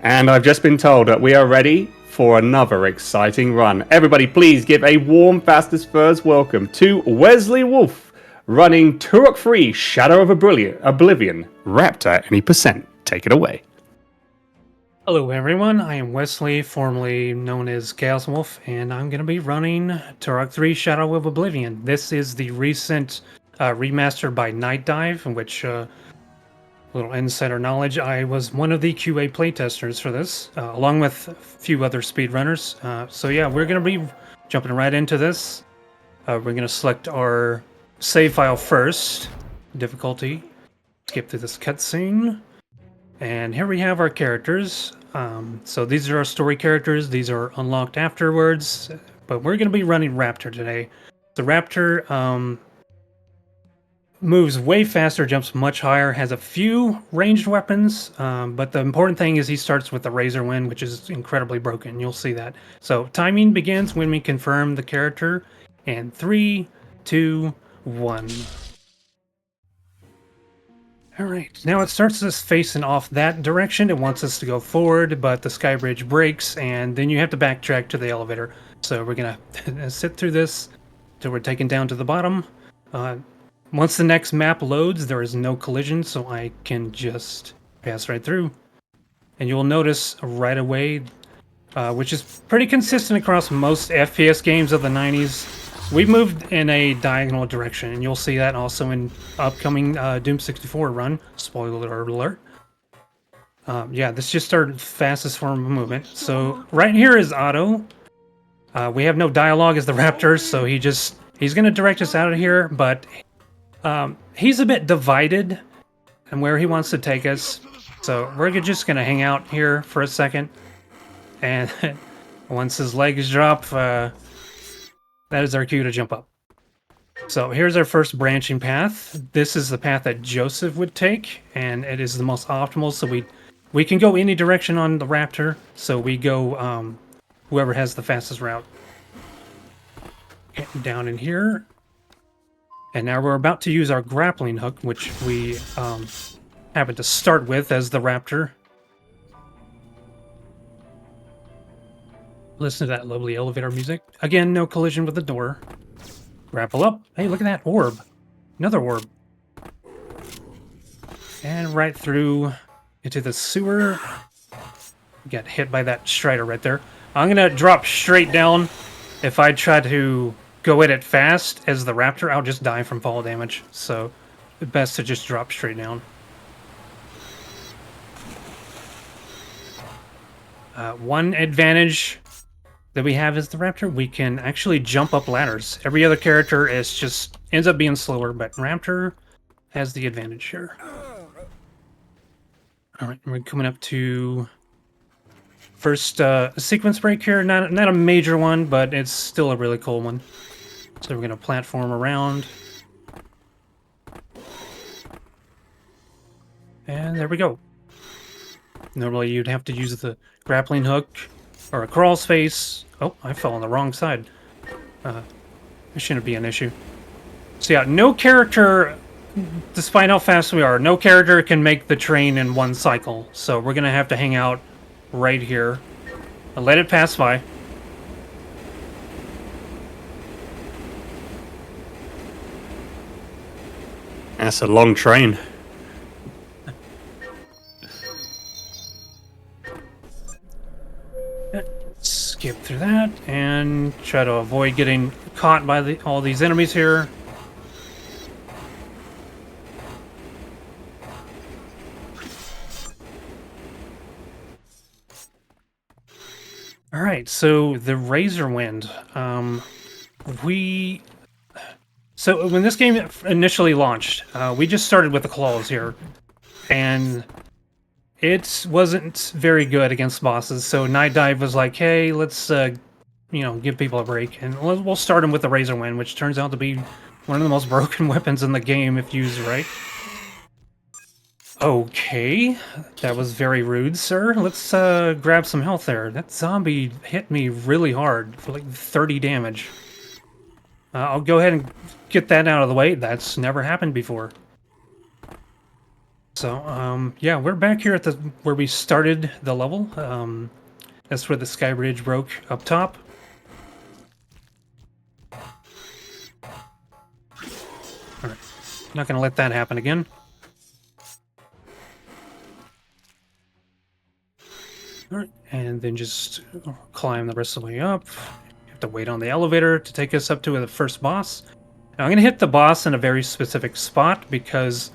And I've just been told that we are ready for another exciting run. Everybody, please give a warm, fastest first welcome to WesleyWulf, running Turok 3 Shadow of Oblivion. Raptor, any percent. Take it away. Hello everyone, I am Wesley, formerly known as Chaos Wolf, and I'm going to be running Turok 3 Shadow of Oblivion. This is the recent remaster by Night Dive, in which, little insider knowledge, I was one of the QA playtesters for this, along with a few other speedrunners. So yeah, we're going to be jumping right into this. We're going to select our save file first, difficulty, skip through this cutscene. And here we have our characters. So these are our story characters. These are unlocked afterwards. But we're going to be running Raptor today. The Raptor moves way faster, jumps much higher, has a few ranged weapons. But the important thing is he starts with the Razor Wind, which is incredibly broken. You'll see that. So timing begins when we confirm the character. And 3, 2, 1. Alright, now it starts us facing off that direction. It wants us to go forward, but the sky bridge breaks, and then you have to backtrack to the elevator. So we're gonna sit through this till we're taken down to the bottom. Once the next map loads, there is no collision, so I can just pass right through. And you'll notice right away, which is pretty consistent across most FPS games of the 90s, we moved in a diagonal direction, and you'll see that also in upcoming Doom 64 run. Spoiler alert. Yeah, this is just our fastest form of movement. So right here is Otto. We have no dialogue as the Raptor, so he's going to direct us out of here, but he's a bit divided in where he wants to take us. So we're just going to hang out here for a second, and once his legs drop, that is our cue to jump up. So here's our first branching path. This is the path that Joseph would take, and it is the most optimal. So we can go any direction on the Raptor. So we go whoever has the fastest route. Getting down in here. And now we're about to use our grappling hook, which we happen to start with as the Raptor. Listen to that lovely elevator music. Again, no collision with the door. Grapple up. Hey, look at that orb. Another orb. And right through into the sewer. Get hit by that Strider right there. I'm going to drop straight down. If I try to go at it fast as the Raptor, I'll just die from fall damage. So, it's best to just drop straight down. One advantage that we have as the Raptor, we can actually jump up ladders. Every other character ends up being slower, but Raptor has the advantage here. Alright, we're coming up to first sequence break here. Not a major one, but it's still a really cool one. So we're going to platform around. And there we go. Normally you'd have to use the grappling hook or a crawl space. Oh, I fell on the wrong side. It shouldn't be an issue. So yeah, no character, despite how fast we are, no character can make the train in one cycle. So we're going to have to hang out right here and let it pass by. That's a long train. Skip through that and try to avoid getting caught by all these enemies here. Alright, so the Razor Wind. So when this game initially launched, we just started with the claws here. And it wasn't very good against bosses, so Night Dive was like, hey, let's, give people a break. And we'll start them with the Razor Wind, which turns out to be one of the most broken weapons in the game if used right. Okay, that was very rude, sir. Let's grab some health there. That zombie hit me really hard for like 30 damage. I'll go ahead and get that out of the way. That's never happened before. So, yeah, we're back here at where we started the level. That's where the sky bridge broke up top. Alright, not gonna let that happen again. Alright, and then just climb the rest of the way up. You have to wait on the elevator to take us up to the first boss. Now, I'm gonna hit the boss in a very specific spot because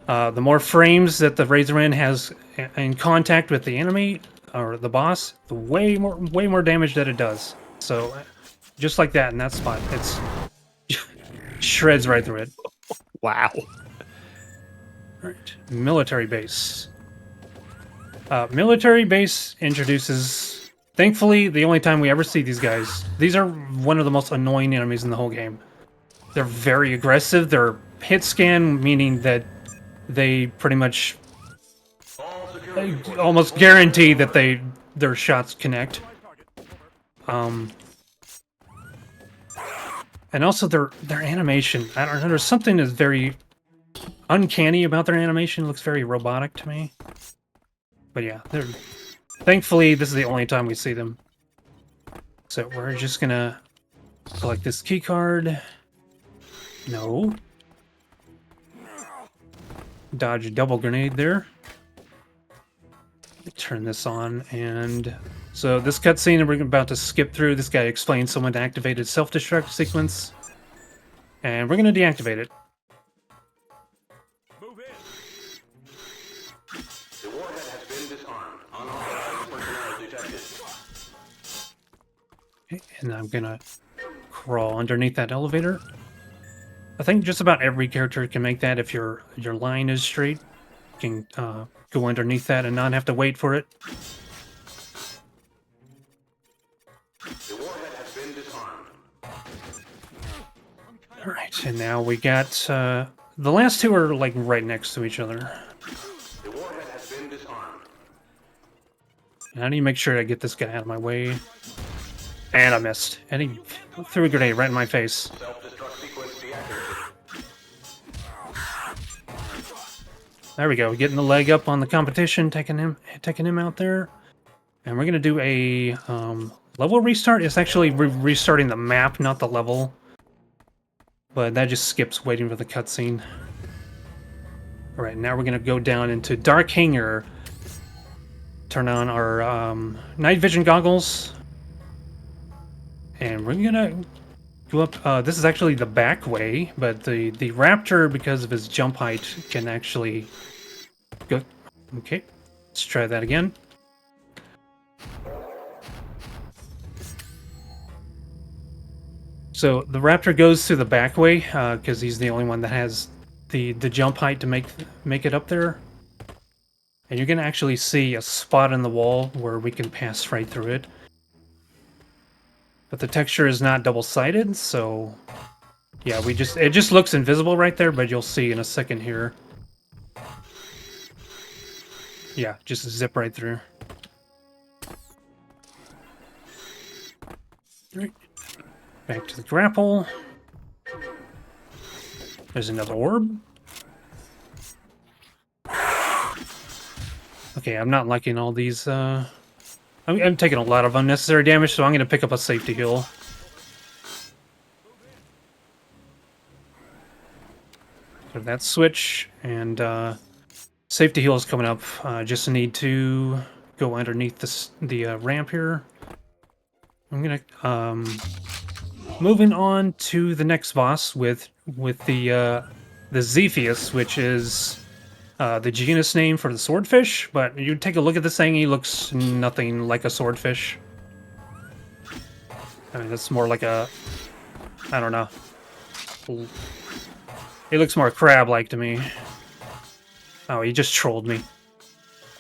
the more frames that the Razorman has in contact with the enemy or the boss, the way more damage that it does. So, just like that in that spot, it's shreds right through it. Wow. Right, military base. Military base introduces, thankfully, the only time we ever see these guys. These are one of the most annoying enemies in the whole game. They're very aggressive. They're hit scan, meaning that they pretty much almost guarantee that their shots connect. And also their animation. I don't know. There's something that's very uncanny about their animation. It looks very robotic to me. But yeah, thankfully this is the only time we see them. So we're just gonna collect this key card. No. Dodge a double grenade there. Turn this on, and so this cutscene we're about to skip through. This guy explains someone activated self-destruct sequence, and we're gonna deactivate it. Move in. The warhead has been disarmed. Unauthorized personnel detected. Okay, and I'm gonna crawl underneath that elevator. I think just about every character can make that if your line is straight. You can go underneath that and not have to wait for it. The warhead has been disarmed. All right, and now we got the last two are like right next to each other. The warhead has been disarmed. And I need to make sure I get this guy out of my way. And I missed. And he threw a grenade right in my face. Self-destruct sequence deactivated. There we go, getting the leg up on the competition, taking him out there. And we're gonna do a level restart. It's actually restarting the map, not the level. But that just skips waiting for the cutscene. Alright, now we're gonna go down into Dark Hangar. Turn on our night vision goggles. And we're gonna go up. This is actually the back way, but the Raptor, because of his jump height, can actually go. Okay, let's try that again. So the Raptor goes through the back way because he's the only one that has the jump height to make it up there. And you're gonna actually see a spot in the wall where we can pass right through it. But the texture is not double-sided, so yeah, it just looks invisible right there, but you'll see in a second here. Yeah, just zip right through. Alright. Back to the grapple. There's another orb. Okay, I'm not liking all these I'm taking a lot of unnecessary damage, so I'm going to pick up a safety heal. So that switch, and safety heal is coming up. Just need to go underneath the ramp here. I'm going to... moving on to the next boss with the Zephyus, which is... the genus name for the swordfish, but you take a look at this thing, he looks nothing like a swordfish. I mean, it's more like a... I don't know. He looks more crab-like to me. Oh, he just trolled me.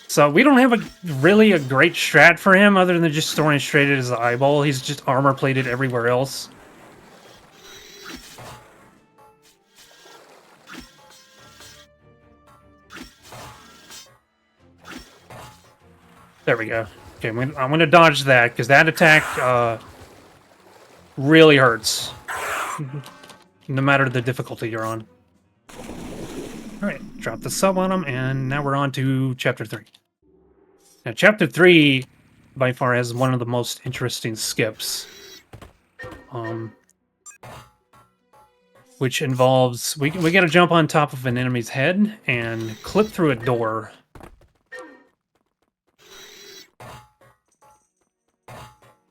So we don't have really a great strat for him other than just throwing straight at his eyeball. He's just armor-plated everywhere else. There we go. Okay, I'm gonna dodge that, because that attack really hurts. No matter the difficulty you're on. Alright, Drop the sub on them, and now we're on to Chapter 3. Now, Chapter 3, by far, has one of the most interesting skips. Which involves... We gotta jump on top of an enemy's head and clip through a door.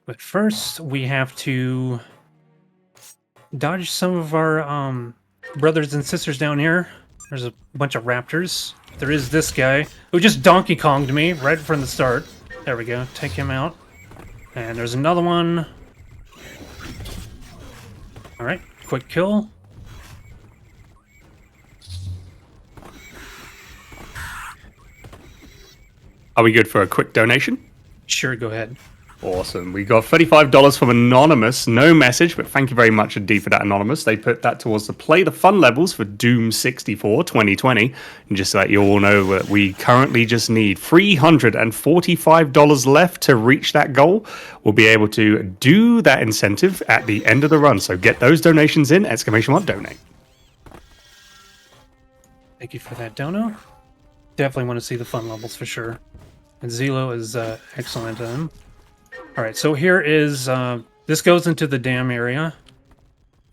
But first, we have to dodge some of our brothers and sisters down here. There's a bunch of raptors. There is this guy who just Donkey Konged me right from the start. There we go. Take him out. And there's another one. Alright, quick kill. Are we good for a quick donation? Sure, go ahead. Awesome. We got $35 from Anonymous. No message, but thank you very much indeed for that, Anonymous. They put that towards the Play the Fun levels for Doom 64 2020. And just to let you all know that we currently just need $345 left to reach that goal. We'll be able to do that incentive at the end of the run. So get those donations in, ! Donate. Thank you for that, Dono. Definitely want to see the fun levels for sure. And Zelo is excellent at them. Alright, so here is... this goes into the dam area.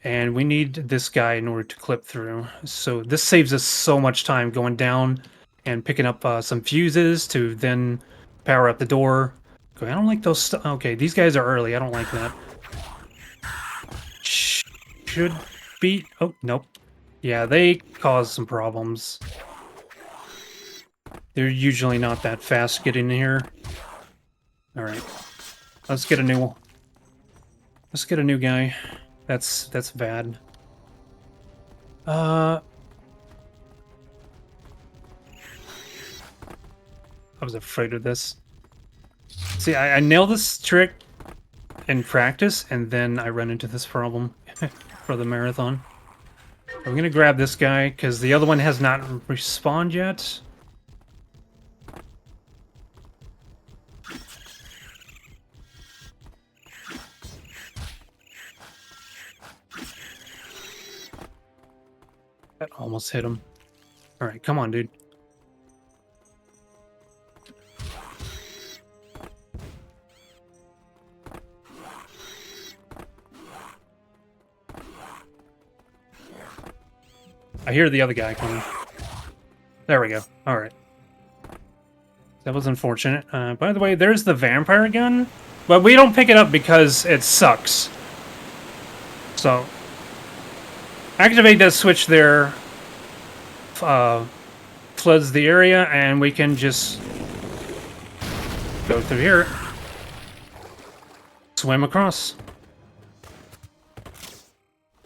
And we need this guy in order to clip through. So this saves us so much time going down and picking up some fuses to then power up the door. Okay, I don't like those... Okay, these guys are early. I don't like that. Should be... Oh, nope. Yeah, they cause some problems. They're usually not that fast getting in here. Alright. Let's get a new guy. That's bad. I was afraid of this. See, I nail this trick in practice, and then I run into this problem for the marathon. I'm gonna grab this guy, because the other one has not respawned yet. That almost hit him. Alright, come on, dude. I hear the other guy coming. There we go. Alright. That was unfortunate. By the way, there's the vampire gun. But we don't pick it up because it sucks. So... activate that switch there, floods the area, and we can just go through here, swim across.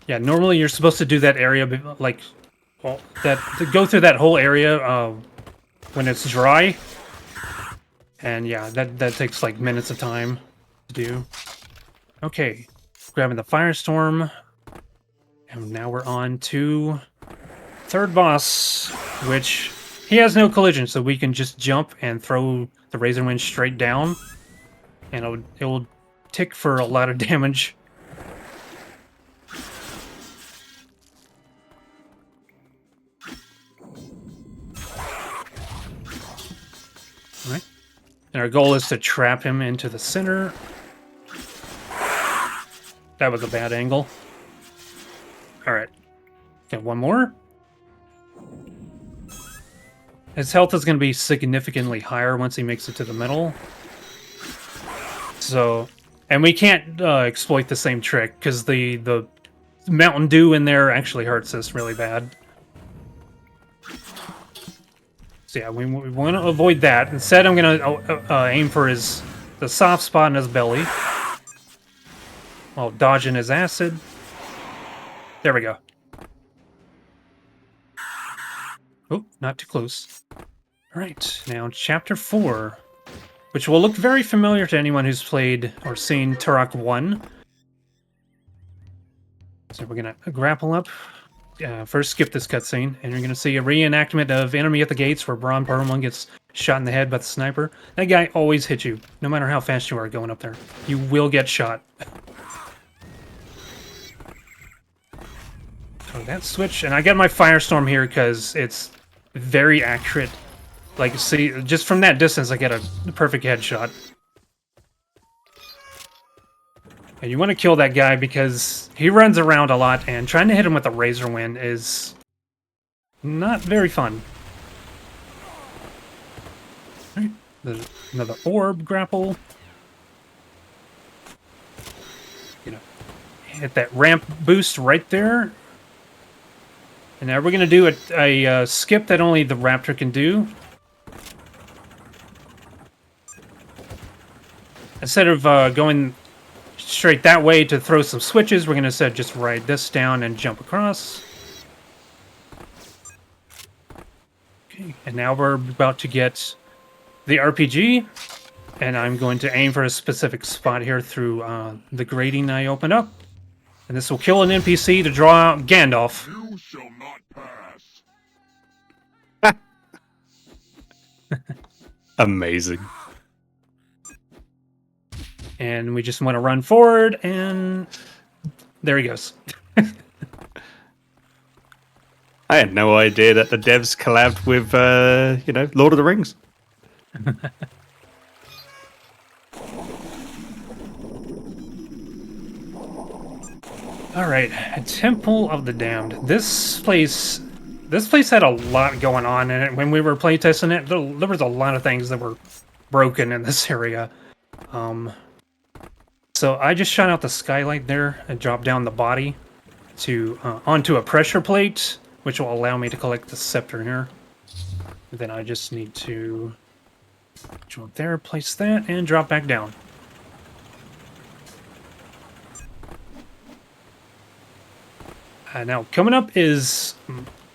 Yeah, normally you're supposed to do that area, like, well, to go through that whole area when it's dry, and yeah, that takes like minutes of time to do. Okay, grabbing the firestorm. And now we're on to third boss, which he has no collision, so we can just jump and throw the Razor Wind straight down, and it will tick for a lot of damage. Alright. And our goal is to trap him into the center. That was a bad angle. Alright. Got one more. His health is going to be significantly higher once he makes it to the middle. So... and we can't exploit the same trick, because the Mountain Dew in there actually hurts us really bad. So yeah, we want to avoid that. Instead, I'm going to aim for the soft spot in his belly. While dodging his acid. There we go. Oh, not too close. Alright, now Chapter 4, which will look very familiar to anyone who's played or seen Turok 1. So we're going to grapple up. First, skip this cutscene, and you're going to see a reenactment of Enemy at the Gates, where Braun Perlman gets shot in the head by the sniper. That guy always hits you, no matter how fast you are going up there. You will get shot. So that switch, and I got my Firestorm here because it's very accurate. Like, see, just from that distance, I get a perfect headshot. And you want to kill that guy because he runs around a lot, and trying to hit him with a razor wind is not very fun. All right, there's another orb grapple. You know, hit that ramp boost right there. And now we're going to do a skip that only the Raptor can do. Instead of going straight that way to throw some switches, we're going to just ride this down and jump across. Okay, and now we're about to get the RPG. And I'm going to aim for a specific spot here through the grating I opened up. And this will kill an NPC to draw out Gandalf. You shall not pass. Amazing. And we just want to run forward, and there he goes. I had no idea that the devs collabed with, Lord of the Rings. All right, Temple of the Damned. This place had a lot going on in it. When we were playtesting it, there was a lot of things that were broken in this area. So I just shot out the skylight there and dropped down the body to onto a pressure plate, which will allow me to collect the scepter here. And then I just need to jump there, place that, and drop back down. Now, coming up is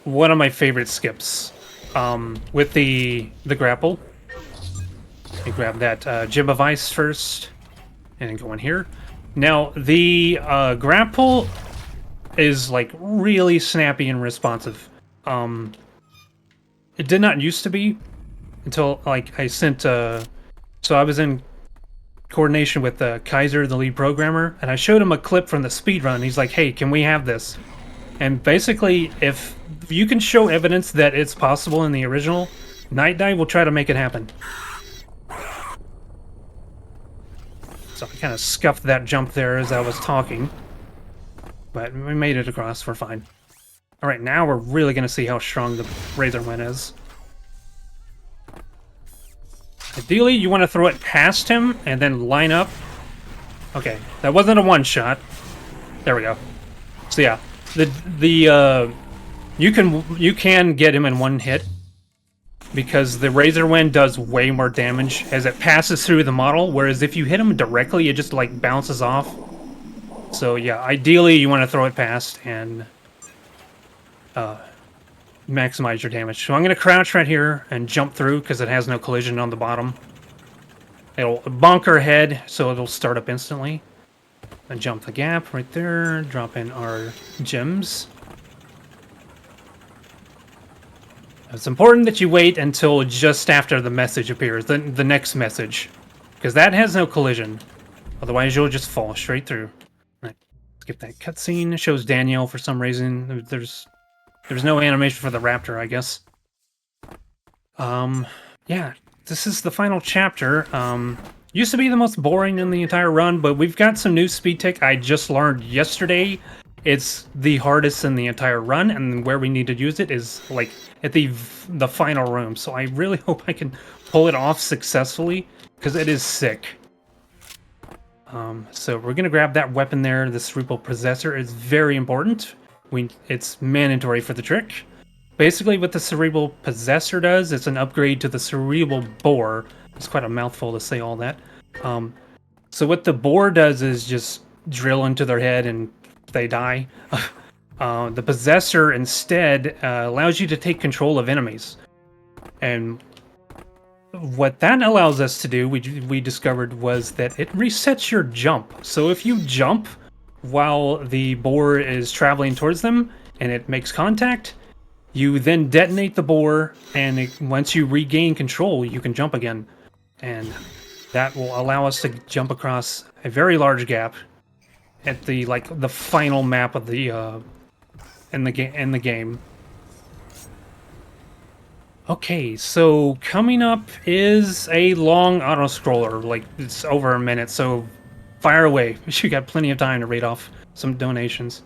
one of my favorite skips. With the grapple. You grab that Gem of Ice first, and then go in here. Now, the grapple is, like, really snappy and responsive. It did not used to be until, like, I sent... so I was in coordination with Kaiser, the lead programmer, and I showed him a clip from the speedrun. He's like, hey, can we have this? And basically, if you can show evidence that it's possible in the original, Night Dive will try to make it happen. So I kind of scuffed that jump there as I was talking. But we made it across, we're fine. Alright, now we're really going to see how strong the Razor Wind is. Ideally, you want to throw it past him and then line up. Okay, that wasn't a one-shot. There we go. So yeah. You can get him in one hit because the Razor Wind does way more damage as it passes through the model, whereas if you hit him directly, it just like bounces off. So yeah, ideally you want to throw it past and maximize your damage. So I'm going to crouch right here and jump through because it has no collision on the bottom. It'll bonk our head, so it'll start up instantly. And jump the gap right there, drop in our gems. It's important that you wait until just after the message appears, the next message, because that has no collision. Otherwise, you'll just fall straight through. Right. Skip that cutscene. It shows Danielle for some reason. There's no animation for the raptor, I guess. Yeah, this is the final chapter. Used to be the most boring in the entire run, but we've got some new speed tech I just learned yesterday. It's the hardest in the entire run, and where we need to use it is like at the final room. So I really hope I can pull it off successfully, because it is sick. So we're gonna grab that weapon there. The Cerebral Possessor is very important. It's mandatory for the trick. Basically, what the Cerebral Possessor does, it's an upgrade to the Cerebral Bore. It's quite a mouthful to say all that. So what the Bore does is just drill into their head and they die. The Possessor instead allows you to take control of enemies. And what that allows us to do, we discovered, was that it resets your jump. So if you jump while the Bore is traveling towards them and it makes contact, you then detonate the Bore, and once you regain control, you can jump again. And that will allow us to jump across a very large gap at the final map of the in the game. Okay, so coming up is a long auto scroller, like it's over a minute, so fire away. You got plenty of time to read off some donations.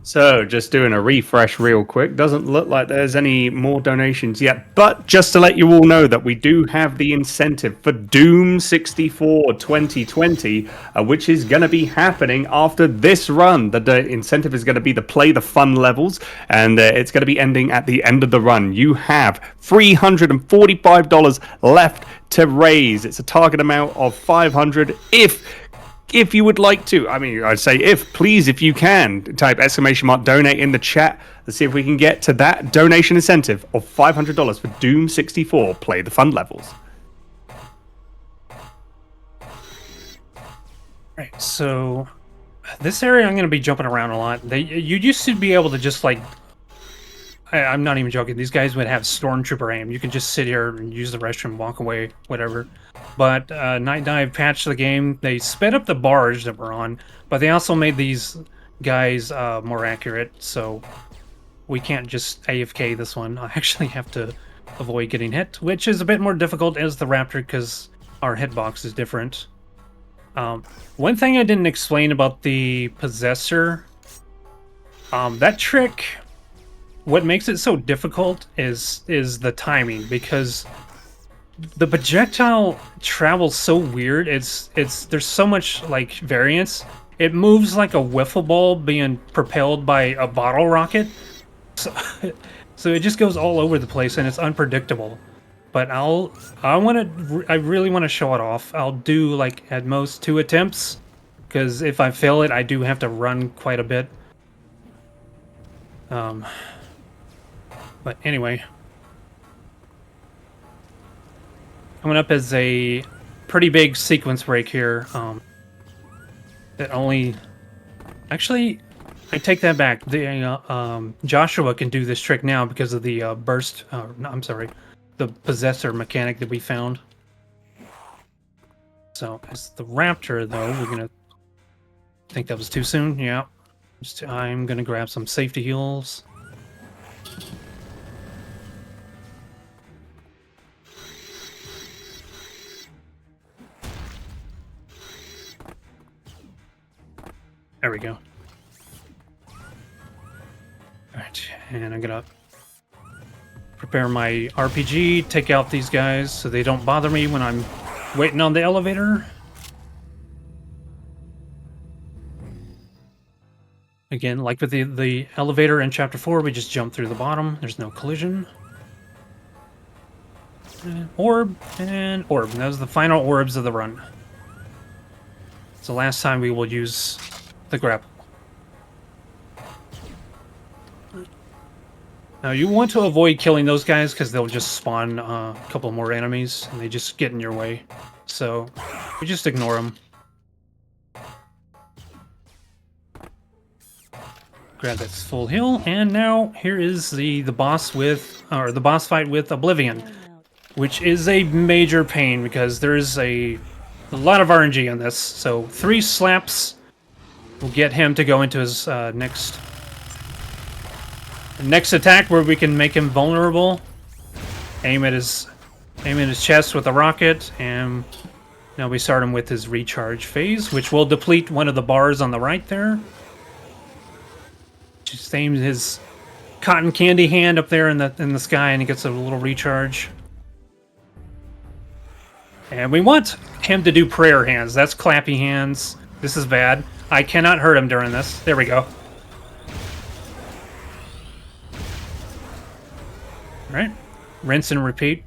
So, just doing a refresh real quick. Doesn't look like there's any more donations yet, but just to let you all know that we do have the incentive for Doom 64 2020, which is going to be happening after this run. The incentive is going to be the play the fun levels, and it's going to be ending at the end of the run. You have $345 left to raise. It's a target amount of 500 if you would like to. I mean, I'd say please, if you can, type !donate in the chat to see if we can get to that donation incentive of $500 for Doom 64. Play the fun levels. Right, so this area I'm going to be jumping around a lot. You used to be able to just like, I'm not even joking, these guys would have stormtrooper aim. You can just sit here and use the restroom, walk away, whatever. But Night Dive patched the game. They sped up the bars that we're on, but they also made these guys more accurate, so we can't just AFK this one. I actually have to avoid getting hit, which is a bit more difficult as the Raptor because our hitbox is different. One thing I didn't explain about the Possessor, that trick, what makes it so difficult is the timing, because the projectile travels so weird. It's there's so much like variance. It moves like a wiffle ball being propelled by a bottle rocket. So, so it just goes all over the place and it's unpredictable. But I really want to show it off. I'll do like at most 2 attempts, because if I fail it, I do have to run quite a bit. But anyway, coming up is a pretty big sequence break here. That only, actually, I take that back. The Joshua can do this trick now because of the burst. No, I'm sorry, the Possessor mechanic that we found. So as the Raptor, though, we're gonna. I think that was too soon. Yeah, I'm gonna grab some safety heals. There we go. Alright, and I'm gonna prepare my RPG, take out these guys so they don't bother me when I'm waiting on the elevator. Again, like with the elevator in Chapter 4, we just jump through the bottom. There's no collision. And orb, and orb. Those are the final orbs of the run. It's the last time we will use the grapple. Now you want to avoid killing those guys because they'll just spawn a couple more enemies and they just get in your way. So we just ignore them. Grab that full heal, and now here is the boss with, or the boss fight with Oblivion, which is a major pain because there's a lot of RNG on this. So 3 slaps will get him to go into his next attack, where we can make him vulnerable. Aim at his chest with a rocket, and now we start him with his recharge phase, which will deplete one of the bars on the right there. Just aims his cotton candy hand up there in the sky, and he gets a little recharge. And we want him to do prayer hands. That's clappy hands. This is bad. I cannot hurt him during this. There we go. Alright. Rinse and repeat.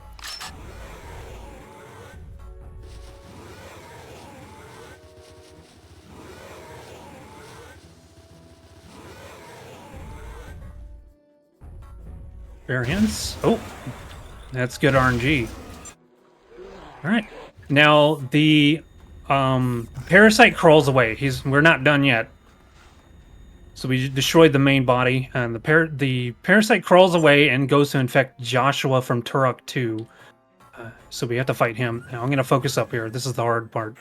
Bare hands. Oh, that's good RNG. Alright. Now the parasite crawls away. We're not done yet. So we destroyed the main body, and the parasite crawls away and goes to infect Joshua from Turok 2. So we have to fight him. Now I'm going to focus up here. This is the hard part.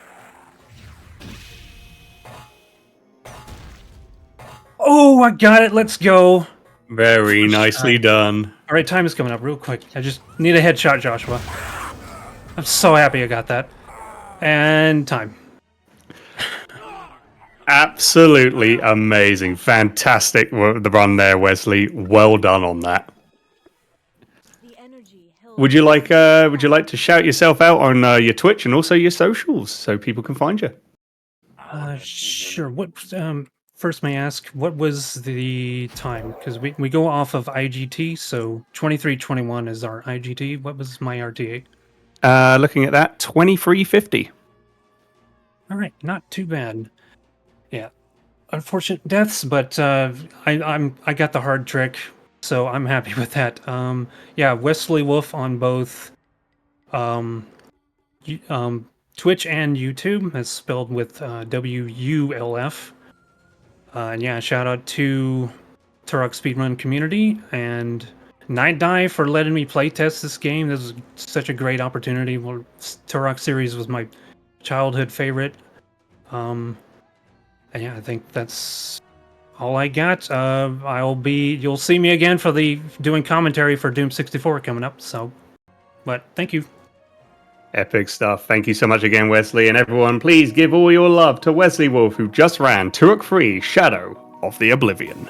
Oh, I got it. Let's go. Very nicely done. All right, time is coming up real quick. I just need a headshot, Joshua. I'm so happy I got that. And time. Absolutely amazing. Fantastic the run there, Wesley. Well done on that. Would you like to shout yourself out on your Twitch and also your socials so people can find you? Sure. What first may I ask what was the time? Because we go off of IGT, so 23:21 is our IGT. What was my RTA? Looking at that, 23:50. All right, not too bad. Yeah, unfortunate deaths, but I got the hard trick, so I'm happy with that. Yeah, WesleyWulf on both Twitch and YouTube is spelled with WULF. And yeah, shout out to Turok Speedrun community and Night Dive for letting me playtest this game. This was such a great opportunity. Well, Turok series was my childhood favorite. And yeah, I think that's all I got. You'll see me again for doing commentary for Doom 64 coming up. So, but thank you. Epic stuff. Thank you so much again, Wesley. And everyone, please give all your love to WesleyWulf, who just ran Turok Free Shadow of the Oblivion.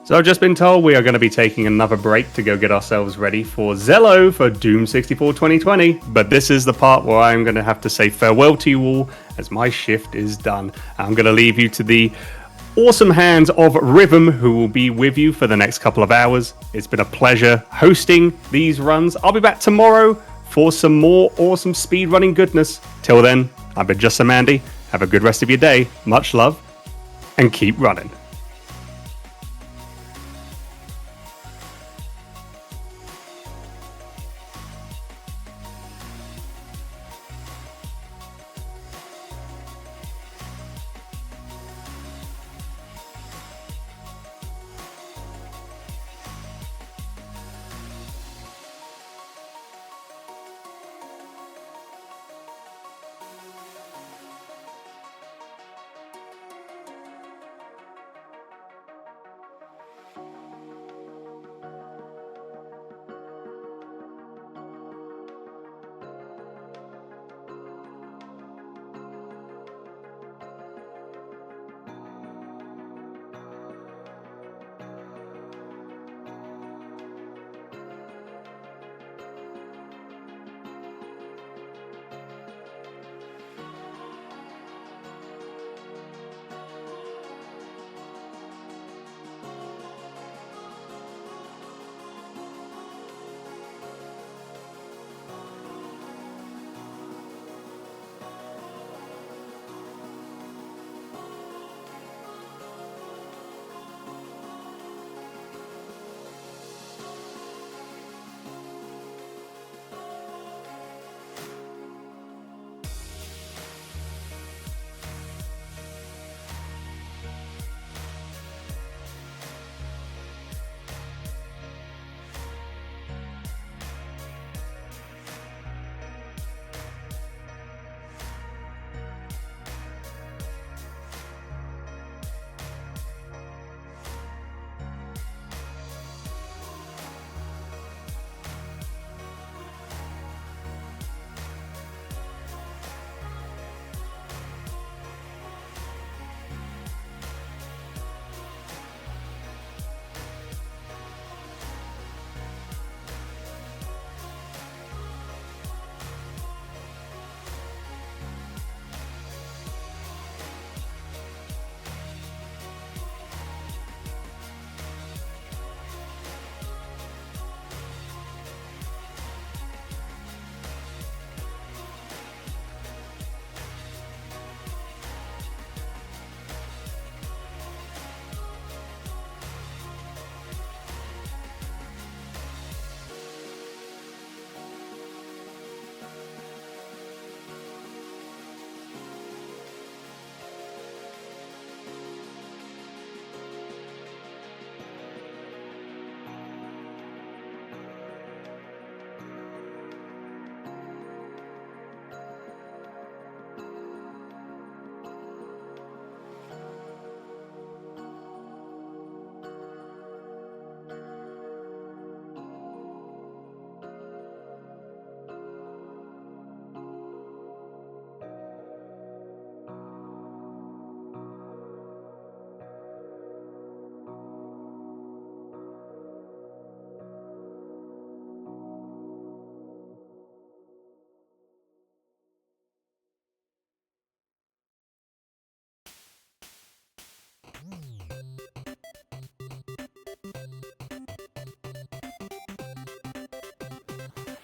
So I've just been told we are going to be taking another break to go get ourselves ready for Zello for Doom 64 2020. But this is the part where I'm going to have to say farewell to you all as my shift is done. I'm going to leave you to the awesome hands of Rhythm, who will be with you for the next couple of hours. It's been a pleasure hosting these runs. I'll be back tomorrow for some more awesome speedrunning goodness. Till then, I've been Just Some Andy. Have a good rest of your day. Much love, and keep running.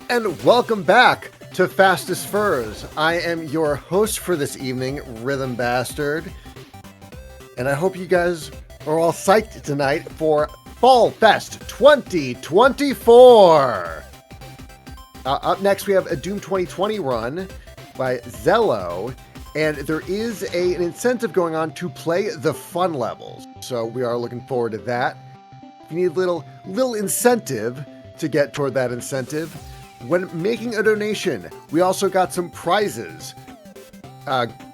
And welcome back to Fastest Furs. I am your host for this evening, Rhythm Bastard. And I hope you guys are all psyched tonight for Fall Fest 2024. Up next, we have a Doom 2020 run by Zello. And there is an incentive going on to play the fun levels. So we are looking forward to that. If you need a little incentive to get toward that incentive, when making a donation, we also got some prizes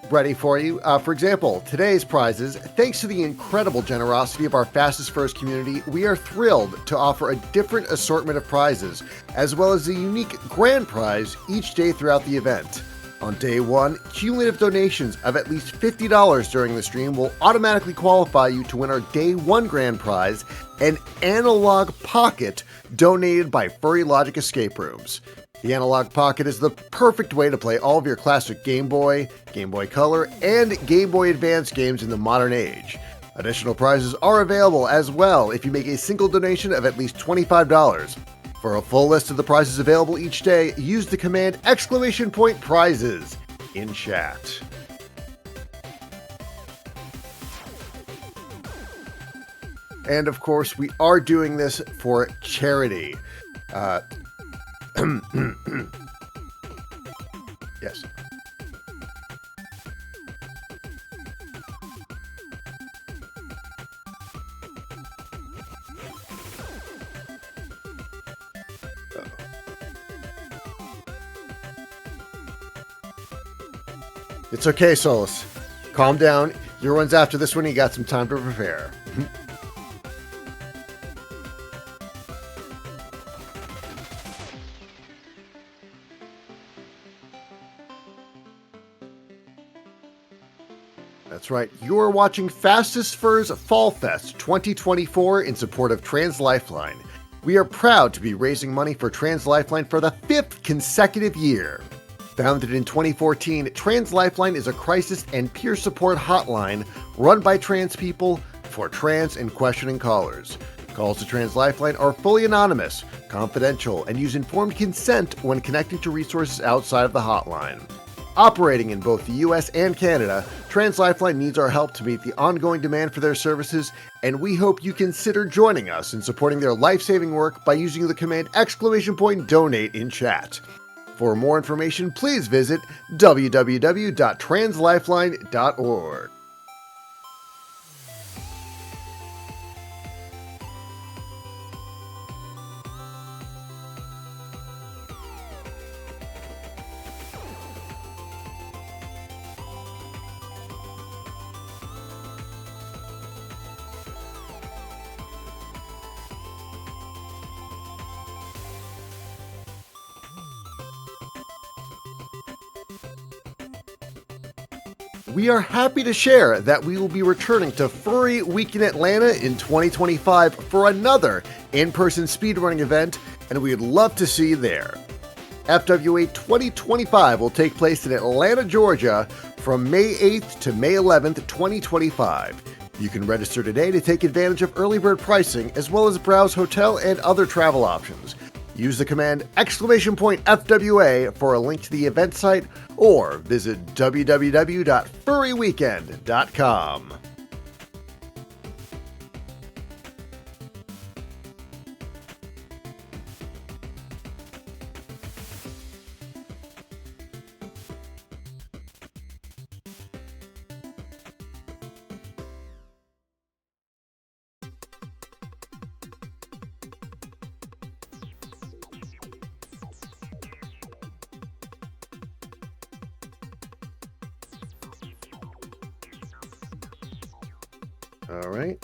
ready for you. For example, today's prizes, thanks to the incredible generosity of our Fastest Furs community, we are thrilled to offer a different assortment of prizes, as well as a unique grand prize each day throughout the event. On day one, cumulative donations of at least $50 during the stream will automatically qualify you to win our day one grand prize, an analog pocket donated by Furry Logic Escape Rooms. The analog pocket is the perfect way to play all of your classic Game Boy, Game Boy Color, and Game Boy Advance games in the modern age. Additional prizes are available as well if you make a single donation of at least $25. For a full list of the prizes available each day, use the command !prizes in chat. And of course, we are doing this for charity. Yes. It's okay, Solus. Calm down. Your one's after this one. You got some time to prepare. That's right. You are watching Fastest Furs Fall Fest 2024 in support of Trans Lifeline. We are proud to be raising money for Trans Lifeline for the 5th consecutive year. Founded in 2014, Trans Lifeline is a crisis and peer support hotline run by trans people for trans and questioning callers. Calls to Trans Lifeline are fully anonymous, confidential, and use informed consent when connecting to resources outside of the hotline. Operating in both the US and Canada, Trans Lifeline needs our help to meet the ongoing demand for their services, and we hope you consider joining us in supporting their life-saving work by using the command !donate in chat. For more information, please visit www.translifeline.org. We are happy to share that we will be returning to Furry Week in Atlanta in 2025 for another in-person speedrunning event, and we would love to see you there. FWA 2025 will take place in Atlanta, Georgia from May 8th to May 11th, 2025. You can register today to take advantage of early bird pricing as well as browse hotel and other travel options. Use the command !FWA for a link to the event site or visit www.furryweekend.com. All right.